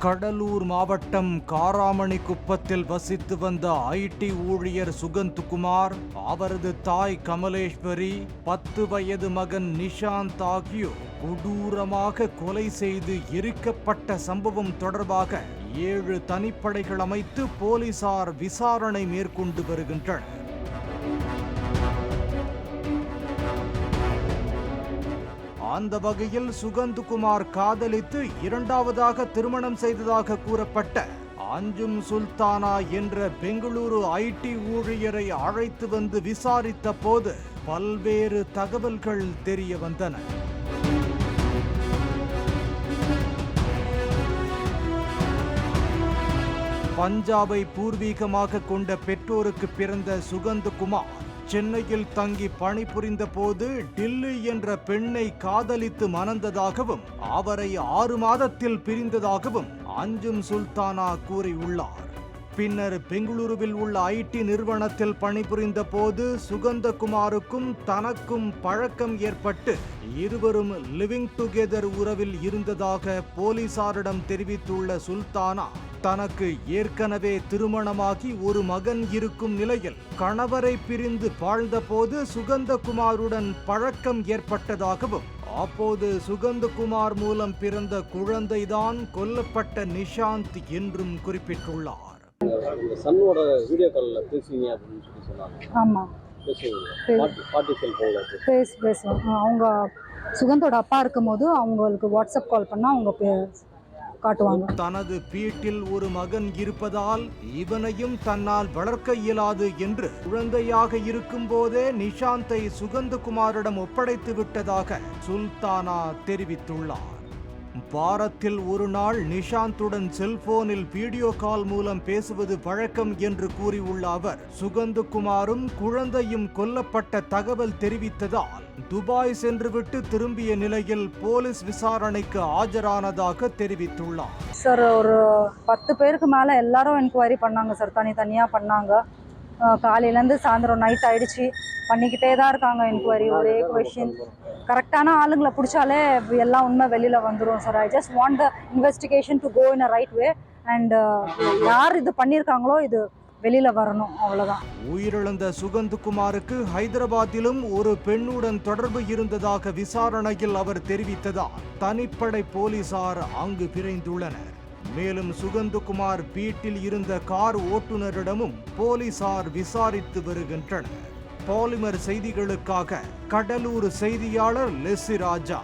கடலூர் மாவட்டம் காராமணிக்குப்பத்தில் வசித்து வந்த ஐடி ஊழியர் சுகந்த்குமார், அவரது தாய் கமலேஸ்வரி, 10 வயது மகன் நிஷாந்த் ஆகியோர் கொடூரமாக கொலை செய்து எரிக்கப்பட்ட சம்பவம் தொடர்பாக 7 தனிப்படைகள் அமைத்து போலீசார் விசாரணை மேற்கொண்டு வருகின்றனர். அந்த வகையில் சுகந்த்குமார் காதலித்து 2வதாக திருமணம் செய்ததாக கூறப்பட்ட அஞ்சும் சுல்தானா என்ற பெங்களூரு ஐடி ஊழியரை அழைத்து வந்து விசாரித்த போது பல்வேறு தகவல்கள் தெரிய வந்தன. பஞ்சாபை பூர்வீகமாக கொண்ட பெற்றோருக்கு பிறந்த சுகந்த்குமார் சென்னையில் தங்கி பணிபுரிந்த போது டில்லி என்ற பெண்ணை காதலித்து மணந்ததாகவும் அவரை 6 மாதத்தில் பிரிந்ததாகவும் அஞ்சும் சுல்தானா கூறியுள்ளார். பின்னர் பெங்களூருவில் உள்ள ஐடி நிறுவனத்தில் பணிபுரிந்த போது சுகந்த்குமாருக்கும் தனக்கும் பழக்கம் ஏற்பட்டு இருவரும் லிவிங் டுகெதர் உறவில் இருந்ததாக போலீசாரிடம் தெரிவித்துள்ள சுல்தானா, தனக்கு ஏற்கனவே திருமணமாகி ஒரு மகன் இருக்கும் நிலையில் கணவரை பிரிந்து வாழ்ந்தபோது சுகந்த்குமாருடன் பழக்கம் ஏற்பட்டதாகவும், அப்போது சுகந்த்குமார் மூலம் பிறந்த குழந்தைதான் கொல்லப்பட்ட நிஷாந்த் என்றும் குறிப்பிட்டுள்ளார். சன்னோட வீடியோ கால்ல பேசுவீங்க அப்படின்னு சொல்லி சொன்னாங்க. ஆமா, பேசுவோம். அவங்க சுகந்தோட அப்பா இருக்கும்போது அவங்களுக்கு வாட்ஸ்அப் கால் பண்ணா அவங்க காட்டுவாங்க. தனது வீட்டில் ஒரு மகன் இருப்பதால் இவனையும் தன்னால் வளர்க்க இயலாது என்று குழந்தையாக இருக்கும் போதே நிஷாந்தை சுகந்த்குமாரிடம் ஒப்படைத்து விட்டதாக சுல்தானா தெரிவித்துள்ளார். வாரத்தில் ஒரு நாள் நிஷாந்துடன் செல்போனில் வீடியோ கால் மூலம் பேசுவது வழக்கம் என்று கூறியுள்ள அவர், சுகந்த்குமாரும் குழந்தையும் கொல்லப்பட்ட தகவல் தெரிவித்ததால் துபாய் சென்றுவிட்டு திரும்பிய நிலையில் போலீஸ் விசாரணைக்கு ஆஜரானதாக தெரிவித்துள்ளார். சார், ஒரு 10 பேருக்கு மேல எல்லாரும் என்கொயரி பண்ணாங்க சார், தனித்தனியா பண்ணாங்க. காலையிலேருந்து சாயந்தரம் நைட் ஆயிடுச்சு, பண்ணிக்கிட்டே தான் இருக்காங்க என்கொயரி. ஒரே கொஷின், கரெக்டான ஆளுங்களை பிடிச்சாலே எல்லாம் உண்மை வெளியில வந்துடும் sir. I just want the investigation to go in a right way and யார் இது பண்ணியிருக்காங்களோ இது வெளியில வரணும், அவ்வளவுதான். உயிரிழந்த சுகந்த்குமாருக்கு ஹைதராபாத்திலும் ஒரு பெண்ணுடன் தொடர்பு இருந்ததாக விசாரணையில் அவர் தெரிவித்ததால் தனிப்படை போலீசார் அங்கு விரைந்துள்ளனர். மேலும் சுகந்த்குமார் வீட்டில் இருந்த கார் ஓட்டுநரிடமும் போலீசார் விசாரித்து வருகின்றனர். பாலிமர் செய்திகளுக்காக கடலூர் செய்தியாளர் லெசி ராஜா.